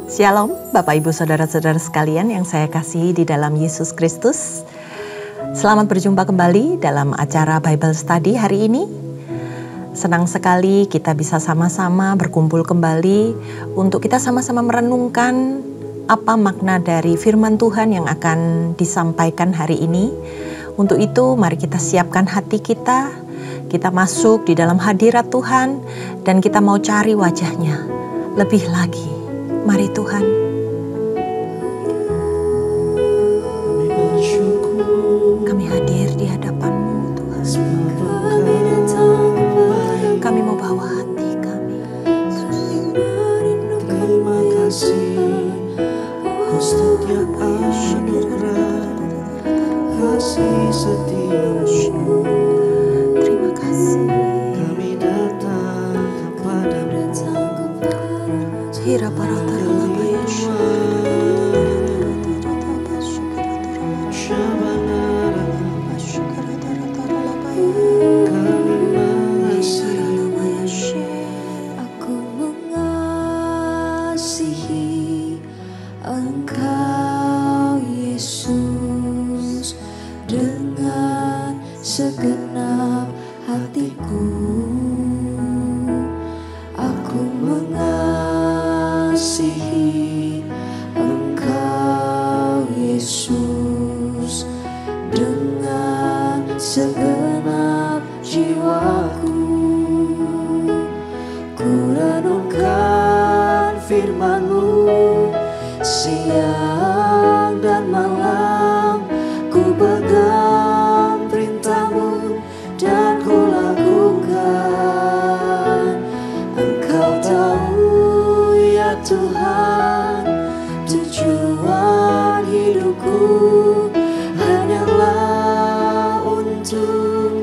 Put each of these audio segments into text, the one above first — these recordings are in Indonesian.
Shalom, Bapak Ibu Saudara-saudara sekalian yang saya kasihi di dalam Yesus Kristus. Selamat berjumpa kembali dalam acara Bible Study hari ini. Senang sekali kita bisa sama-sama berkumpul kembali untuk kita sama-sama merenungkan apa makna dari firman Tuhan yang akan disampaikan hari ini. Untuk itu, mari kita siapkan hati kita masuk di dalam hadirat Tuhan, dan kita mau cari wajah-Nya lebih lagi. Mari Tuhan. Kami hadir di hadapan-Mu Tuhan. Kami mau bawa hati kami. Terima kasih setiap anugerah kasih setia-Mu. Terima kasih. Kami datang kepada-Mu. Hira para segenap hatiku, aku mengasihi Engkau Yesus dengan segenap jiwaku. Ku renungkan firman-Mu siang dan malam, ku pegang perintah-Mu dan ku lakukan. Engkau tahu ya Tuhan, tujuan hidupku hanyalah untuk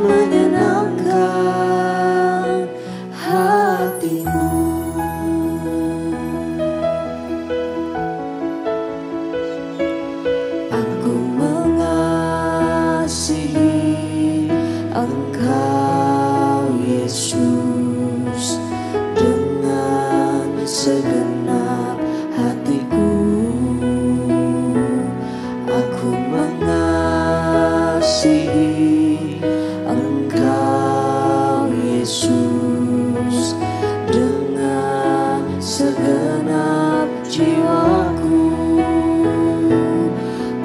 menyenangkan hati-Mu. Aku mengasihi Engkau Yesus dengan segenap hatiku. Aku mengasihi Engkau Yesus dengan segenap jiwaku.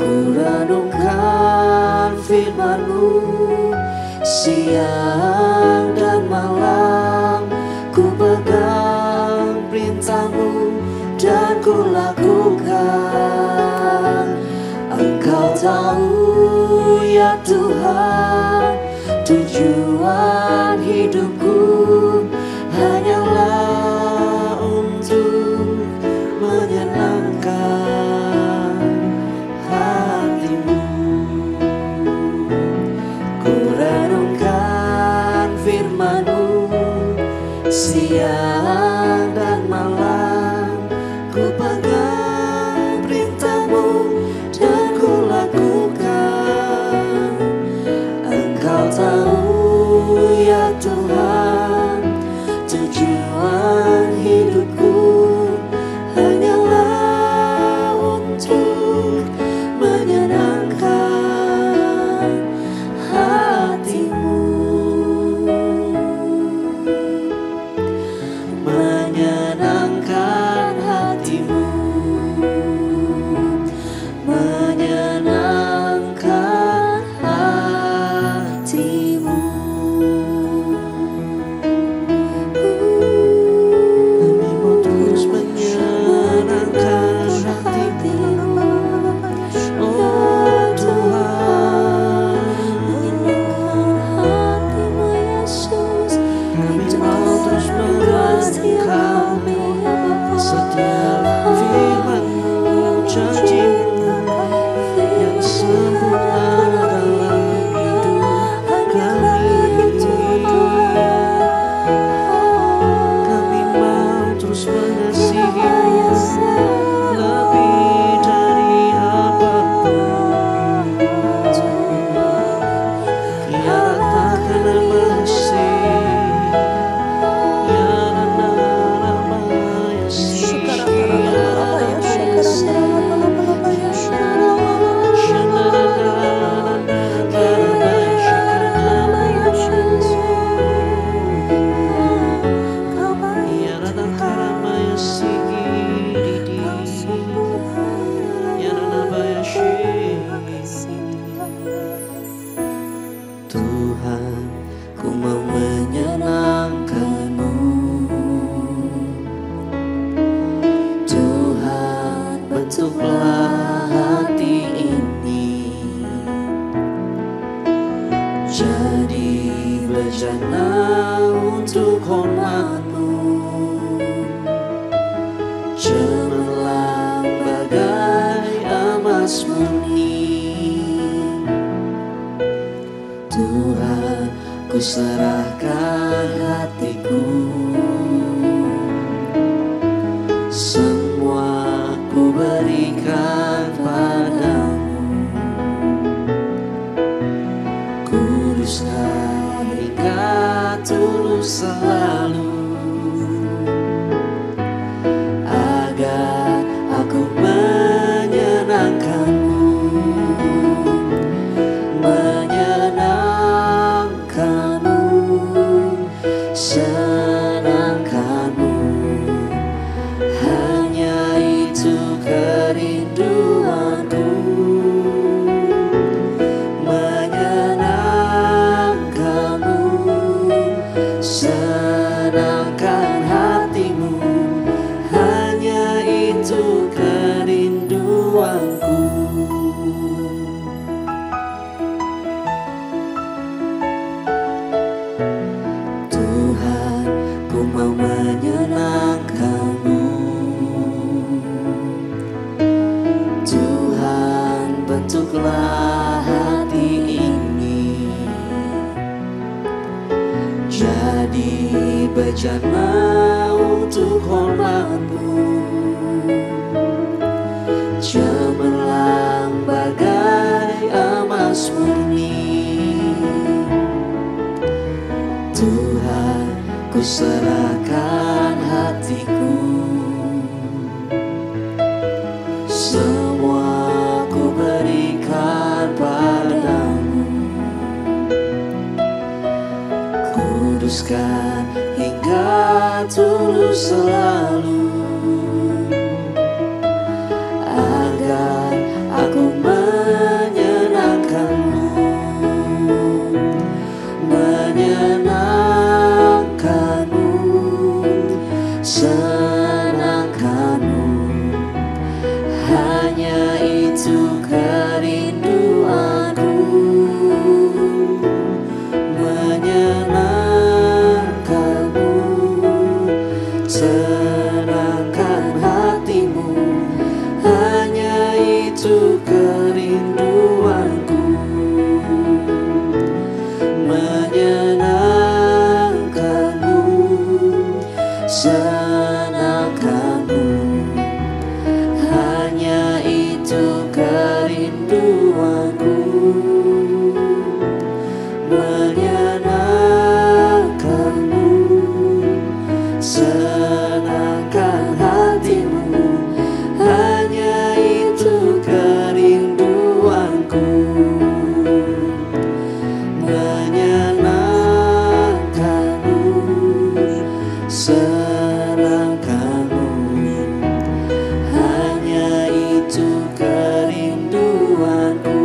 Ku renungkan firman-Mu siang dan malam, ku pegang perintah-Mu dan ku lakukan. Engkau tahu ya Tuhan, tujuan hidupku hanyalah untuk menyenangkan hati-Mu. Ku renungkan firman-Mu siang dan malam, ku pegang perintah-Mu dan ku lakukan. Engkau tahu ya Tuhan, tujuan hidupku hanyalah untuk menyenangkan hati-Mu. Menyenangkan hati-Mu, menyenangkan hati-Mu. Kami mau terus menyenangkan hati-Mu, oh Tuhan. Kami mau terus mengenangkan setiap firman-Mu, janji-Mu yang sempurna dalam hidup kami. Kami mau terus mengasihi-Mu lebih dari apapun. Biar takkan masih, ya nama-nama Yesus. amas murni. Tuhan, ku serahkan hatiku, semua ku berikan padamu. Kuduskan hingga tulus selalu, agar aku menyenangkanmu, senangkanmu. Hanya itu kerinduanku, menyenangkanmu, senangkan hatimu. Hanya itu kerinduanku. Tuhan, ku mau menyenangkanmu. Tuhan, bentuklah hati ini jadi bejana untuk hormat-Mu, cemerlang bagai emas murni. Tuhan, ku serahkan hatiku, semua ku berikan padamu. Kuduskan hingga tulus selalu, agar aku menyenangkanmu, menyenangkanmu, senangkanmu. Hanya itu kerinduanku, menyenangkanmu, senangkan hatimu. Hanya itu kerinduanku, menyenangkanmu, senangkanmu. Hanya itu kerinduanku, menyenangkanmu, senangkan hatimu. Hanya itu kerinduanku, menyenangkanmu, senangkanmu. Hanya itu kerinduanku,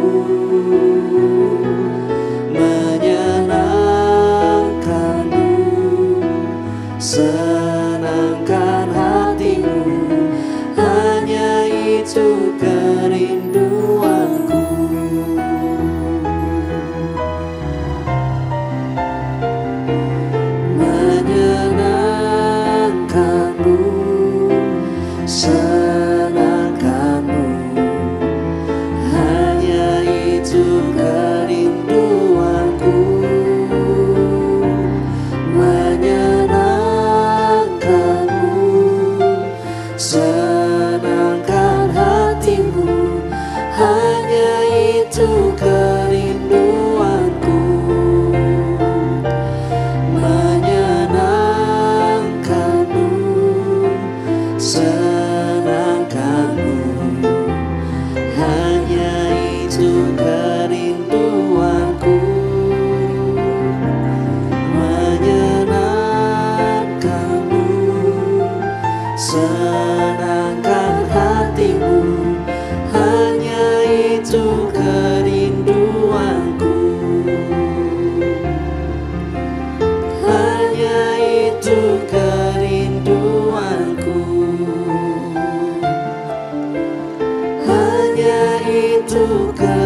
menyenangkanmu, senangkan hatimu. Hanya itu kerinduanku. Menyenangkanmu, senangkanmu. Hanya itu kerinduanku, menyenangkanmu, senangkan hatimu. Hanya itu kerinduanku, menyenangkanmu, senangkanmu. Hanya itu kerinduanku, menyenangkanmu, senangkan hatimu. Hanya itu kerinduanku, hanya itu kerinduanku, hanya itu kerinduanku.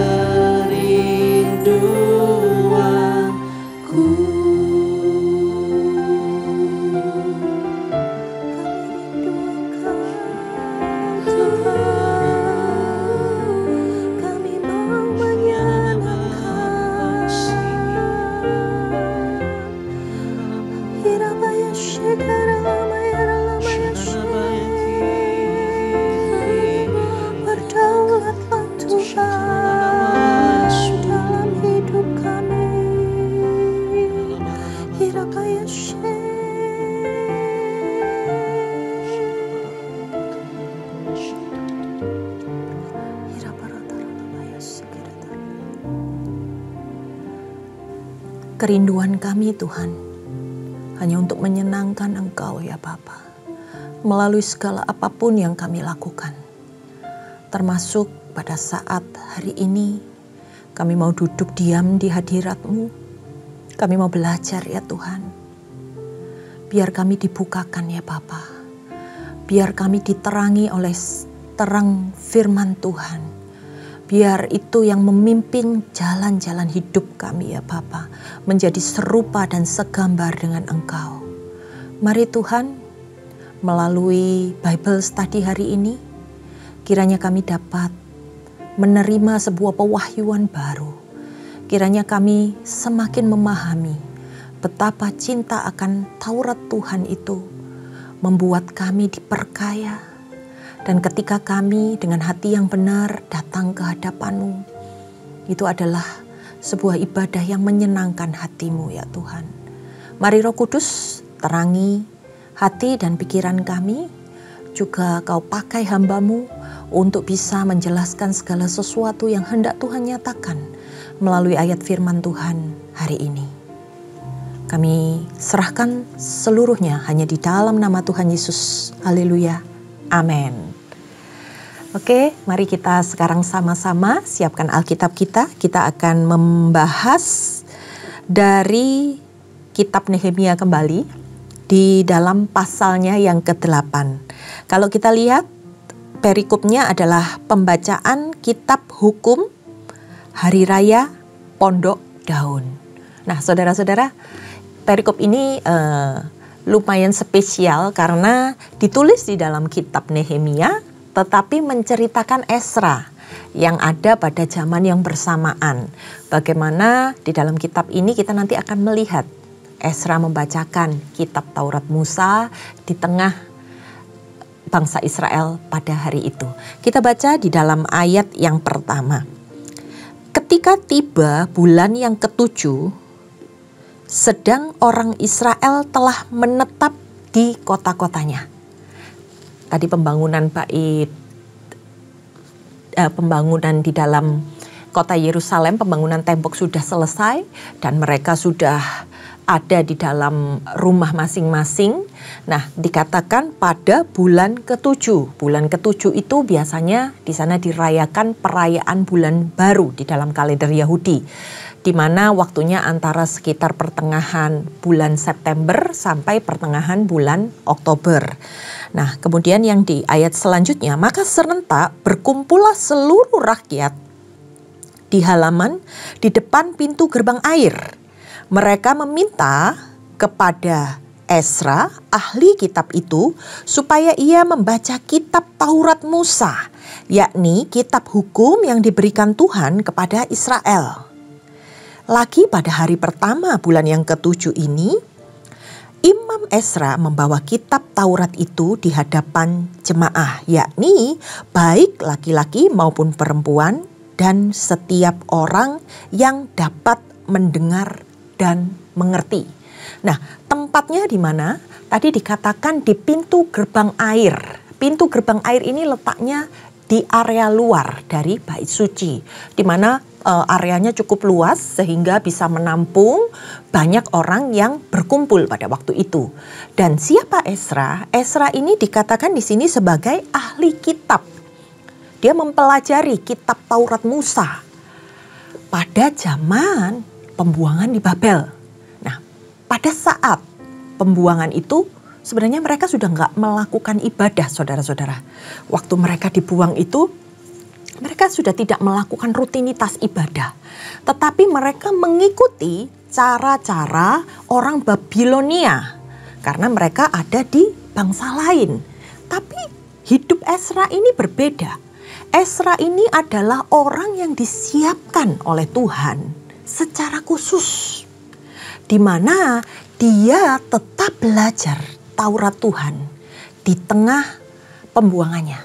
Kerinduan kami Tuhan hanya untuk menyenangkan Engkau ya Bapa, melalui segala apapun yang kami lakukan. Termasuk pada saat hari ini kami mau duduk diam di hadirat-Mu. Kami mau belajar ya Tuhan. Biar kami dibukakan ya Bapa. Biar kami diterangi oleh terang firman Tuhan. Biar itu yang memimpin jalan-jalan hidup kami ya Bapa, menjadi serupa dan segambar dengan Engkau. Mari Tuhan, melalui Bible Study hari ini, kiranya kami dapat menerima sebuah pewahyuan baru. Kiranya kami semakin memahami betapa cinta akan Taurat Tuhan itu membuat kami diperkaya. Dan ketika kami dengan hati yang benar datang ke hadapan-Mu, itu adalah sebuah ibadah yang menyenangkan hati-Mu ya Tuhan. Mari Roh Kudus terangi hati dan pikiran kami, juga Kau pakai hamba-Mu untuk bisa menjelaskan segala sesuatu yang hendak Tuhan nyatakan melalui ayat firman Tuhan hari ini. Kami serahkan seluruhnya hanya di dalam nama Tuhan Yesus. Haleluya. Amin. Oke, mari kita sekarang sama-sama siapkan Alkitab kita. Kita akan membahas dari kitab Nehemia kembali di dalam pasalnya yang ke-8. Kalau kita lihat, perikopnya adalah pembacaan kitab hukum Hari Raya Pondok Daun. Nah, saudara-saudara, perikop ini lumayan spesial karena ditulis di dalam kitab Nehemia, tetapi menceritakan Ezra yang ada pada zaman yang bersamaan. Bagaimana di dalam kitab ini kita nanti akan melihat Ezra membacakan kitab Taurat Musa di tengah bangsa Israel pada hari itu. Kita baca di dalam ayat yang pertama. Ketika tiba bulan yang ke-7, sedang orang Israel telah menetap di kota-kotanya. Tadi pembangunan pembangunan di dalam kota Yerusalem, pembangunan tembok sudah selesai dan mereka sudah ada di dalam rumah masing-masing. Nah, dikatakan pada bulan ke-7. Bulan ke-7 itu biasanya di sana dirayakan perayaan bulan baru di dalam kalender Yahudi, di mana waktunya antara sekitar pertengahan bulan September sampai pertengahan bulan Oktober. Nah, kemudian yang di ayat selanjutnya, maka serentak berkumpullah seluruh rakyat di halaman di depan pintu gerbang air. Mereka meminta kepada Ezra, ahli kitab itu, supaya ia membaca kitab Taurat Musa, yakni kitab hukum yang diberikan Tuhan kepada Israel. Lagi pada hari pertama bulan yang ke-7 ini, Imam Ezra membawa kitab Taurat itu di hadapan jemaah, yakni baik laki-laki maupun perempuan dan setiap orang yang dapat mendengar dan mengerti. Nah, tempatnya di mana? Tadi dikatakan di pintu gerbang air. Pintu gerbang air ini letaknya di area luar dari bait suci, di mana areanya cukup luas sehingga bisa menampung banyak orang yang berkumpul pada waktu itu. Dan siapa Ezra? Ezra ini dikatakan di sini sebagai ahli kitab. Dia mempelajari kitab Taurat Musa pada zaman pembuangan di Babel. Nah, pada saat pembuangan itu sebenarnya mereka sudah nggak melakukan ibadah, saudara-saudara. Waktu mereka dibuang itu, mereka sudah tidak melakukan rutinitas ibadah. Tetapi mereka mengikuti cara-cara orang Babilonia. Karena mereka ada di bangsa lain. Tapi hidup Ezra ini berbeda. Ezra ini adalah orang yang disiapkan oleh Tuhan secara khusus, di mana dia tetap belajar Taurat Tuhan di tengah pembuangannya.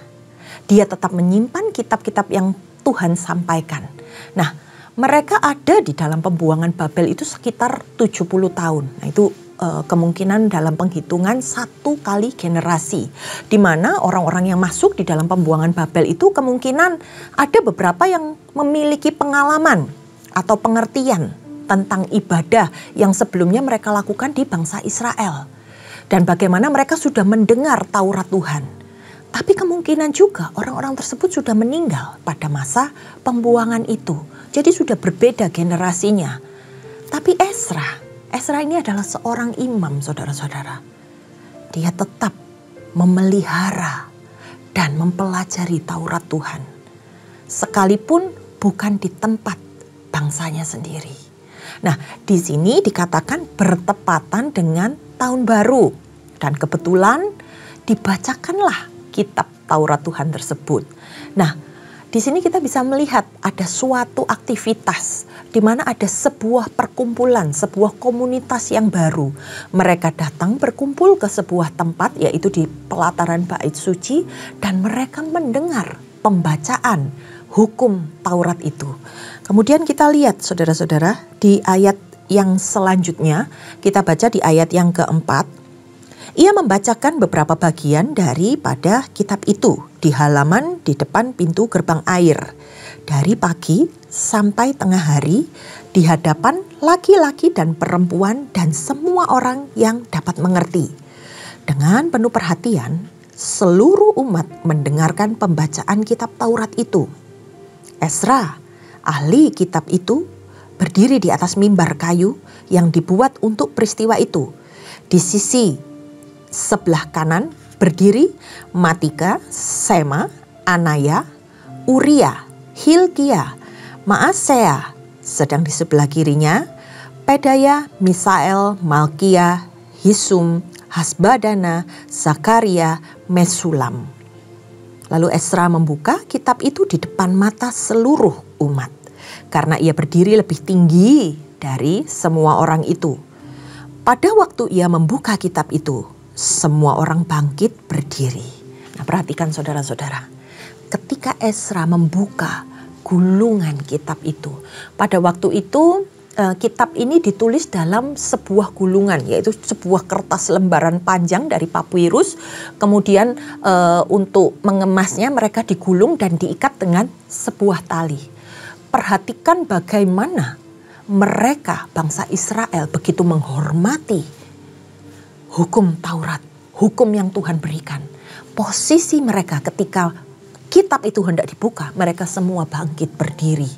Dia tetap menyimpan kitab-kitab yang Tuhan sampaikan. Nah, mereka ada di dalam pembuangan Babel itu sekitar 70 tahun. Nah, itu kemungkinan dalam penghitungan 1 kali generasi, di mana orang-orang yang masuk di dalam pembuangan Babel itu kemungkinan ada beberapa yang memiliki pengalaman atau pengertian tentang ibadah yang sebelumnya mereka lakukan di bangsa Israel. Dan bagaimana mereka sudah mendengar Taurat Tuhan. Tapi kemungkinan juga orang-orang tersebut sudah meninggal pada masa pembuangan itu. Jadi sudah berbeda generasinya. Tapi Ezra ini adalah seorang imam, saudara-saudara. Dia tetap memelihara dan mempelajari Taurat Tuhan. Sekalipun bukan di tempat bangsanya sendiri. Nah, di sini dikatakan bertepatan dengan tahun baru. Dan kebetulan dibacakanlah kitab Taurat Tuhan tersebut. Nah, di sini kita bisa melihat ada suatu aktivitas di mana ada sebuah perkumpulan, sebuah komunitas yang baru. Mereka datang berkumpul ke sebuah tempat, yaitu di pelataran bait suci, dan mereka mendengar pembacaan hukum Taurat itu. Kemudian kita lihat saudara-saudara di ayat yang selanjutnya, kita baca di ayat yang keempat. Ia membacakan beberapa bagian daripada kitab itu di halaman di depan pintu gerbang air. Dari pagi sampai tengah hari di hadapan laki-laki dan perempuan dan semua orang yang dapat mengerti. Dengan penuh perhatian, seluruh umat mendengarkan pembacaan kitab Taurat itu. Ezra, ahli kitab itu, berdiri di atas mimbar kayu yang dibuat untuk peristiwa itu. Di sisi sebelah kanan berdiri Matika, Sema, Anaya, Uria, Hilkia, Maasea. Sedang di sebelah kirinya Pedaya, Misael, Malkia, Hisum, Hasbadana, Zakaria, Mesulam. Lalu Ezra membuka kitab itu di depan mata seluruh umat. Karena ia berdiri lebih tinggi dari semua orang itu. Pada waktu ia membuka kitab itu, semua orang bangkit berdiri. Nah, perhatikan saudara-saudara. Ketika Ezra membuka gulungan kitab itu, pada waktu itu kitab ini ditulis dalam sebuah gulungan, yaitu sebuah kertas lembaran panjang dari papirus. Kemudian untuk mengemasnya mereka digulung dan diikat dengan sebuah tali. Perhatikan bagaimana mereka bangsa Israel begitu menghormati hukum Taurat, hukum yang Tuhan berikan. Posisi mereka ketika kitab itu hendak dibuka, mereka semua bangkit berdiri.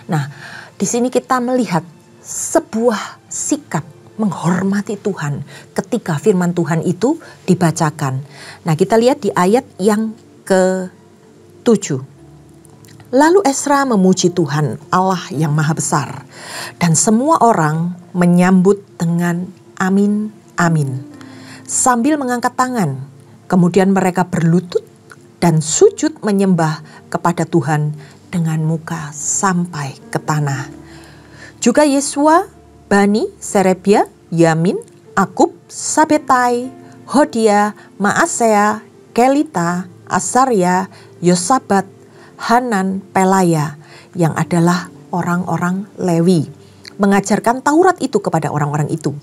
Nah, di sini kita melihat sebuah sikap menghormati Tuhan ketika firman Tuhan itu dibacakan. Nah, kita lihat di ayat yang ke-7. Lalu Ezra memuji Tuhan Allah yang maha besar, dan semua orang menyambut dengan amin, amin, sambil mengangkat tangan. Kemudian mereka berlutut dan sujud menyembah kepada Tuhan dengan muka sampai ke tanah. Juga Yesua, Bani, Serebia, Yamin, Akub, Sabetai, Hodia, Maasea, Kelita, Asaria, Yosabat, Hanan, Pelaya, yang adalah orang-orang Lewi, mengajarkan Taurat itu kepada orang-orang itu.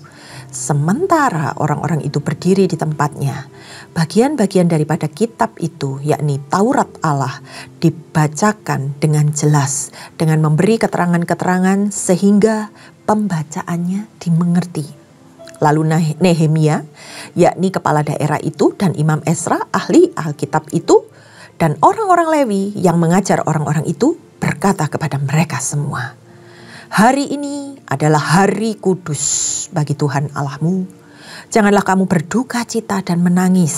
Sementara orang-orang itu berdiri di tempatnya, bagian-bagian daripada kitab itu, yakni Taurat Allah, dibacakan dengan jelas, dengan memberi keterangan-keterangan sehingga pembacaannya dimengerti. Lalu Nehemia, yakni kepala daerah itu, dan Imam Ezra, ahli Alkitab itu, dan orang-orang Lewi yang mengajar orang-orang itu berkata kepada mereka semua, hari ini adalah hari kudus bagi Tuhan Allahmu. Janganlah kamu berduka cita dan menangis,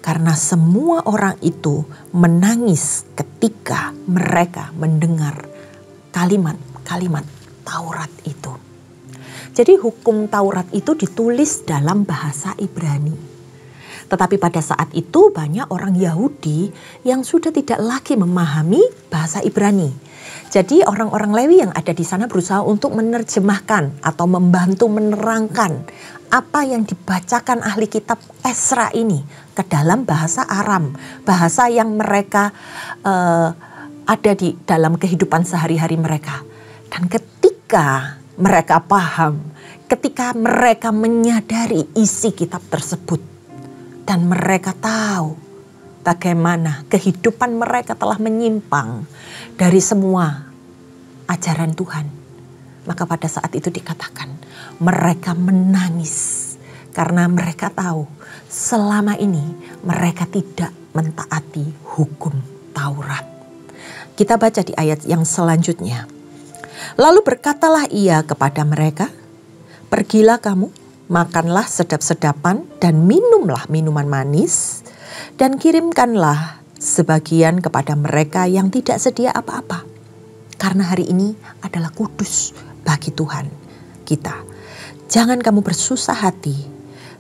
karena semua orang itu menangis ketika mereka mendengar kalimat-kalimat Taurat itu. Jadi hukum Taurat itu ditulis dalam bahasa Ibrani. Tetapi pada saat itu banyak orang Yahudi yang sudah tidak lagi memahami bahasa Ibrani. Jadi orang-orang Lewi yang ada di sana berusaha untuk menerjemahkan atau membantu menerangkan apa yang dibacakan ahli kitab Ezra ini ke dalam bahasa Aram. Bahasa yang mereka ada di dalam kehidupan sehari-hari mereka. Dan ketika mereka paham, ketika mereka menyadari isi kitab tersebut, dan mereka tahu bagaimana kehidupan mereka telah menyimpang dari semua ajaran Tuhan. Maka pada saat itu dikatakan mereka menangis karena mereka tahu selama ini mereka tidak mentaati hukum Taurat. Kita baca di ayat yang selanjutnya. Lalu berkatalah ia kepada mereka, pergilah kamu, makanlah sedap-sedapan dan minumlah minuman manis, dan kirimkanlah sebagian kepada mereka yang tidak sedia apa-apa. Karena hari ini adalah kudus bagi Tuhan kita. Jangan kamu bersusah hati,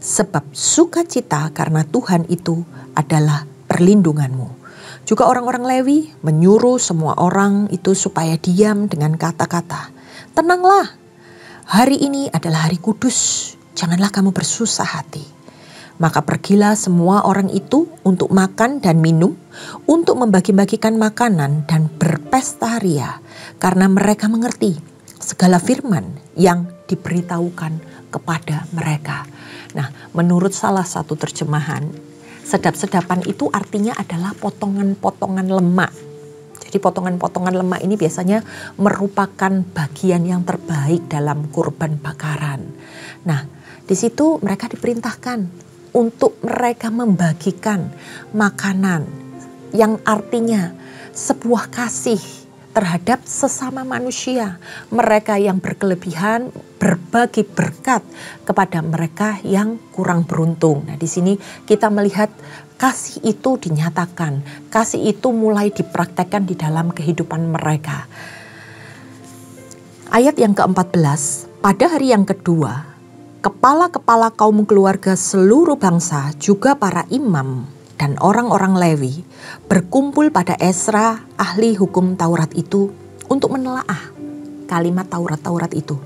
sebab sukacita karena Tuhan itu adalah perlindunganmu. Juga orang-orang Lewi menyuruh semua orang itu supaya diam dengan kata-kata, tenanglah, hari ini adalah hari kudus, janganlah kamu bersusah hati. Maka pergilah semua orang itu untuk makan dan minum, untuk membagi-bagikan makanan dan berpesta ria, karena mereka mengerti segala firman yang diberitahukan kepada mereka. Nah, menurut salah satu terjemahan, sedap-sedapan itu artinya adalah potongan-potongan lemak. Jadi potongan-potongan lemak ini biasanya merupakan bagian yang terbaik dalam kurban bakaran. Nah, di situ mereka diperintahkan untuk mereka membagikan makanan yang artinya sebuah kasih terhadap sesama manusia. Mereka yang berkelebihan berbagi berkat kepada mereka yang kurang beruntung. Nah, di sini kita melihat kasih itu dinyatakan, kasih itu mulai dipraktekkan di dalam kehidupan mereka. Ayat yang ke-14, pada hari yang kedua, kepala-kepala kaum keluarga seluruh bangsa, juga para imam dan orang-orang Lewi berkumpul pada Ezra, ahli hukum Taurat itu, untuk menelaah kalimat Taurat-Taurat itu.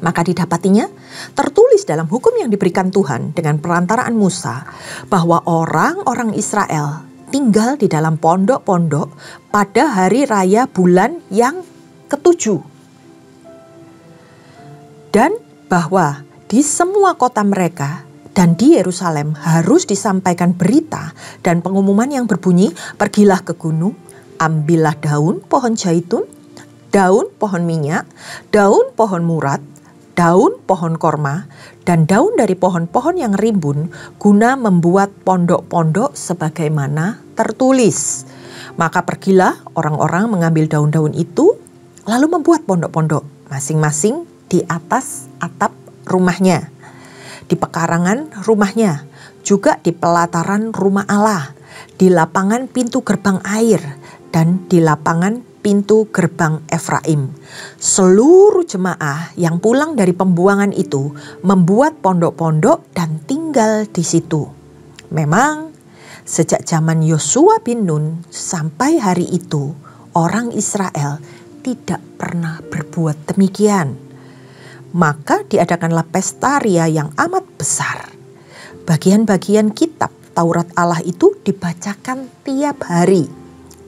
Maka didapatinya tertulis dalam hukum yang diberikan Tuhan dengan perantaraan Musa, bahwa orang-orang Israel tinggal di dalam pondok-pondok pada hari raya bulan yang ke-7. Dan bahwa di semua kota mereka dan di Yerusalem harus disampaikan berita dan pengumuman yang berbunyi, pergilah ke gunung, ambillah daun pohon zaitun, daun pohon minyak, daun pohon murat, daun pohon korma, dan daun dari pohon-pohon yang rimbun, guna membuat pondok-pondok sebagaimana tertulis. Maka pergilah orang-orang mengambil daun-daun itu, lalu membuat pondok-pondok masing-masing di atas atap rumahnya, di pekarangan rumahnya, juga di pelataran rumah Allah, di lapangan pintu gerbang air, dan di lapangan pintu gerbang Efraim. Seluruh jemaah yang pulang dari pembuangan itu membuat pondok-pondok dan tinggal di situ. Memang sejak zaman Yosua bin Nun sampai hari itu, orang Israel tidak pernah berbuat demikian. Maka diadakanlah pesta ria yang amat besar. Bagian-bagian kitab Taurat Allah itu dibacakan tiap hari,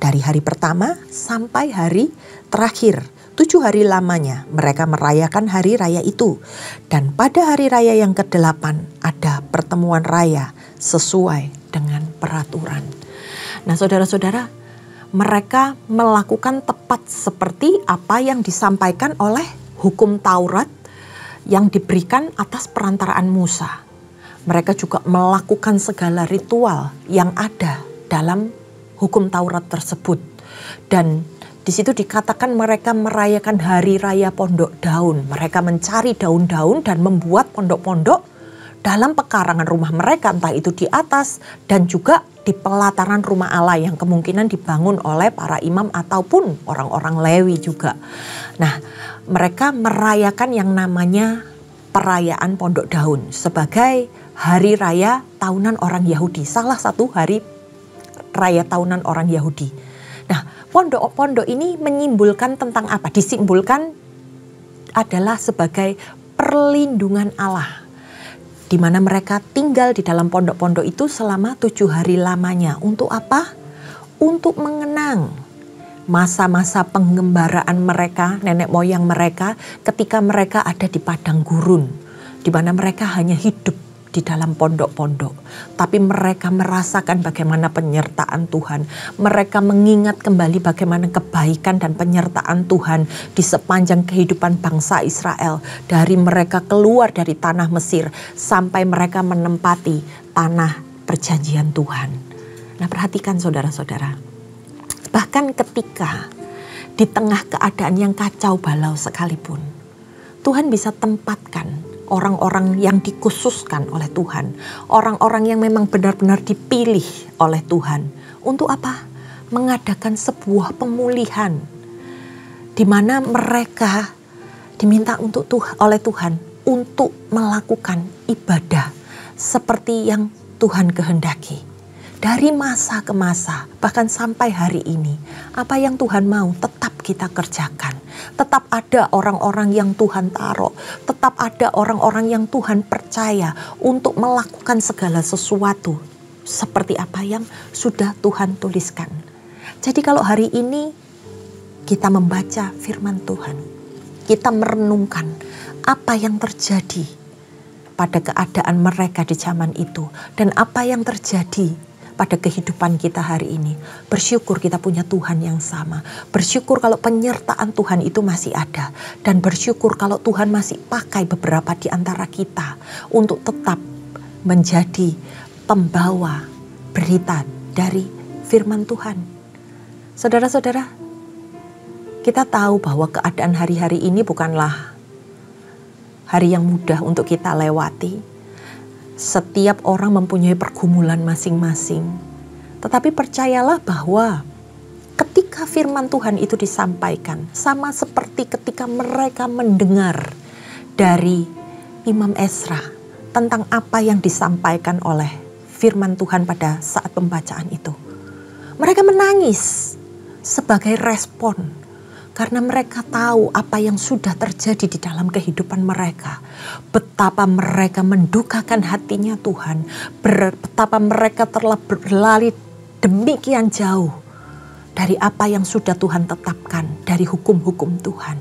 dari hari pertama sampai hari terakhir. 7 hari lamanya mereka merayakan hari raya itu. Dan pada hari raya yang ke-8 ada pertemuan raya sesuai dengan peraturan. Nah, saudara-saudara, mereka melakukan tepat seperti apa yang disampaikan oleh hukum Taurat yang diberikan atas perantaraan Musa. Mereka juga melakukan segala ritual yang ada dalam hukum Taurat tersebut. Dan di situ dikatakan mereka merayakan hari raya pondok daun. Mereka mencari daun-daun dan membuat pondok-pondok dalam pekarangan rumah mereka, entah itu di atas dan juga di pelataran rumah Allah yang kemungkinan dibangun oleh para imam ataupun orang-orang Lewi juga. Nah, mereka merayakan yang namanya perayaan pondok daun sebagai hari raya tahunan orang Yahudi, salah satu hari raya tahunan orang Yahudi. Nah, pondok-pondok ini menyimbolkan tentang apa? Disimbolkan adalah sebagai perlindungan Allah, di mana mereka tinggal di dalam pondok-pondok itu selama 7 hari lamanya. Untuk apa? Untuk mengenang masa-masa pengembaraan mereka, nenek moyang mereka ketika mereka ada di padang gurun, di mana mereka hanya hidup di dalam pondok-pondok, tapi mereka merasakan bagaimana penyertaan Tuhan. Mereka mengingat kembali bagaimana kebaikan dan penyertaan Tuhan di sepanjang kehidupan bangsa Israel. Dari mereka keluar dari tanah Mesir sampai mereka menempati tanah perjanjian Tuhan. Nah, perhatikan saudara-saudara. Bahkan ketika di tengah keadaan yang kacau balau sekalipun, Tuhan bisa tempatkan orang-orang yang dikhususkan oleh Tuhan, orang-orang yang memang benar-benar dipilih oleh Tuhan. Untuk apa? Mengadakan sebuah pemulihan di mana mereka diminta oleh Tuhan untuk melakukan ibadah seperti yang Tuhan kehendaki. Dari masa ke masa, bahkan sampai hari ini, apa yang Tuhan mau tetap kita kerjakan. Tetap ada orang-orang yang Tuhan taruh, tetap ada orang-orang yang Tuhan percaya untuk melakukan segala sesuatu seperti apa yang sudah Tuhan tuliskan. Jadi kalau hari ini kita membaca firman Tuhan, kita merenungkan apa yang terjadi pada keadaan mereka di zaman itu dan apa yang terjadi pada kehidupan kita hari ini. Bersyukur kita punya Tuhan yang sama. Bersyukur kalau penyertaan Tuhan itu masih ada. Dan bersyukur kalau Tuhan masih pakai beberapa di antara kita untuk tetap menjadi pembawa berita dari firman Tuhan. Saudara-saudara, kita tahu bahwa keadaan hari-hari ini bukanlah hari yang mudah untuk kita lewati. Setiap orang mempunyai pergumulan masing-masing. Tetapi percayalah bahwa ketika firman Tuhan itu disampaikan, sama seperti ketika mereka mendengar dari Imam Ezra tentang apa yang disampaikan oleh firman Tuhan pada saat pembacaan itu. Mereka menangis sebagai respon. Karena mereka tahu apa yang sudah terjadi di dalam kehidupan mereka. Betapa mereka mendukakan hatinya Tuhan. Betapa mereka telah berlari demikian jauh dari apa yang sudah Tuhan tetapkan, dari hukum-hukum Tuhan.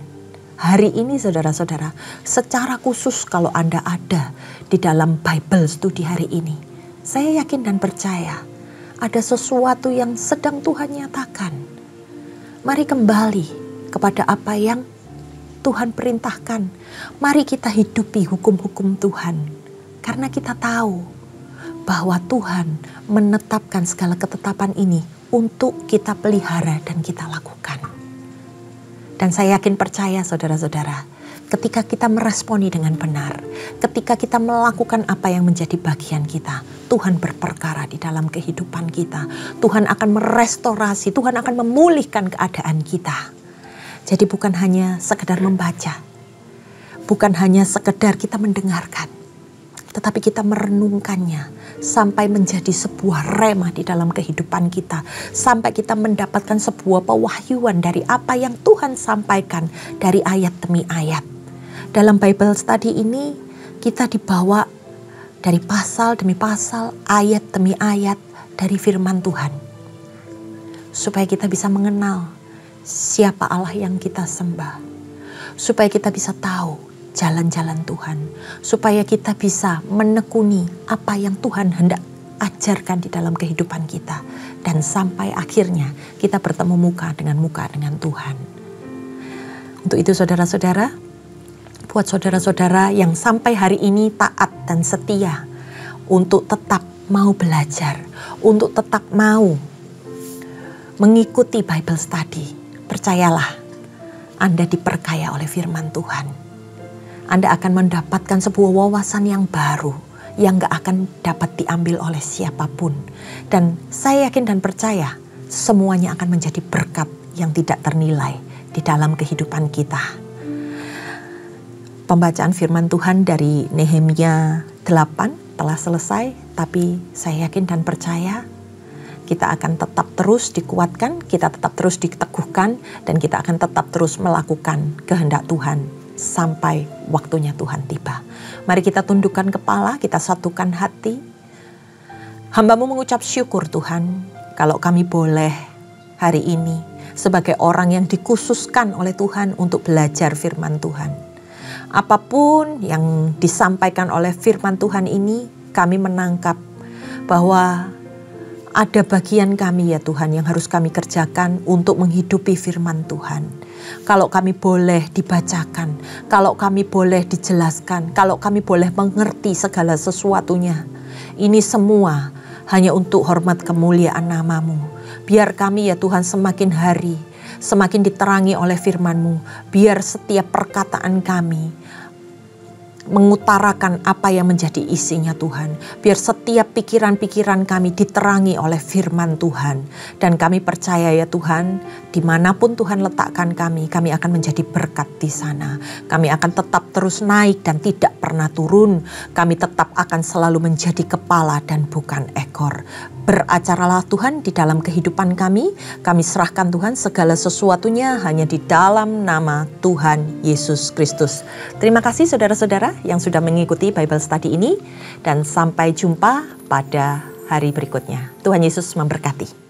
Hari ini saudara-saudara, secara khusus kalau Anda ada di dalam Bible Study hari ini, saya yakin dan percaya ada sesuatu yang sedang Tuhan nyatakan. Mari kembali kepada apa yang Tuhan perintahkan. Mari kita hidupi hukum-hukum Tuhan. Karena kita tahu bahwa Tuhan menetapkan segala ketetapan ini untuk kita pelihara dan kita lakukan. Dan saya yakin percaya saudara-saudara, ketika kita meresponi dengan benar, ketika kita melakukan apa yang menjadi bagian kita, Tuhan berperkara di dalam kehidupan kita. Tuhan akan merestorasi, Tuhan akan memulihkan keadaan kita. Jadi bukan hanya sekedar membaca, bukan hanya sekedar kita mendengarkan, tetapi kita merenungkannya sampai menjadi sebuah rema di dalam kehidupan kita. Sampai kita mendapatkan sebuah pewahyuan dari apa yang Tuhan sampaikan dari ayat demi ayat. Dalam Bible Study ini kita dibawa dari pasal demi pasal, ayat demi ayat dari firman Tuhan. Supaya kita bisa mengenal siapa Allah yang kita sembah. Supaya kita bisa tahu jalan-jalan Tuhan. Supaya kita bisa menekuni apa yang Tuhan hendak ajarkan di dalam kehidupan kita. Dan sampai akhirnya kita bertemu muka dengan Tuhan. Untuk itu saudara-saudara, buat saudara-saudara yang sampai hari ini taat dan setia untuk tetap mau belajar, untuk tetap mau mengikuti Bible Study, percayalah, Anda diperkaya oleh firman Tuhan. Anda akan mendapatkan sebuah wawasan yang baru, yang gak akan dapat diambil oleh siapapun. Dan saya yakin dan percaya, semuanya akan menjadi berkat yang tidak ternilai di dalam kehidupan kita. Pembacaan firman Tuhan dari Nehemia 8 telah selesai, tapi saya yakin dan percaya kita akan tetap terus dikuatkan, kita tetap terus diteguhkan, dan kita akan tetap terus melakukan kehendak Tuhan sampai waktunya Tuhan tiba. Mari kita tundukkan kepala, kita satukan hati. Hamba-Mu mengucap syukur Tuhan, kalau kami boleh hari ini sebagai orang yang dikhususkan oleh Tuhan untuk belajar firman Tuhan. Apapun yang disampaikan oleh firman Tuhan ini, kami menangkap bahwa ada bagian kami ya Tuhan yang harus kami kerjakan untuk menghidupi firman Tuhan. Kalau kami boleh dibacakan, kalau kami boleh dijelaskan, kalau kami boleh mengerti segala sesuatunya, ini semua hanya untuk hormat kemuliaan nama-Mu. Biar kami ya Tuhan semakin hari, semakin diterangi oleh firman-Mu. Biar setiap perkataan kami mengutarakan apa yang menjadi isinya Tuhan. Biar setiap pikiran-pikiran kami diterangi oleh firman Tuhan. Dan kami percaya ya Tuhan, dimanapun Tuhan letakkan kami akan menjadi berkat di sana. Kami akan tetap terus naik dan tidak pernah turun. Kami tetap akan selalu menjadi kepala dan bukan ekor. Beracaralah Tuhan di dalam kehidupan kami. Kami serahkan Tuhan segala sesuatunya hanya di dalam nama Tuhan Yesus Kristus. Terima kasih saudara-saudara yang sudah mengikuti Bible Study ini. Dan sampai jumpa pada hari berikutnya. Tuhan Yesus memberkati.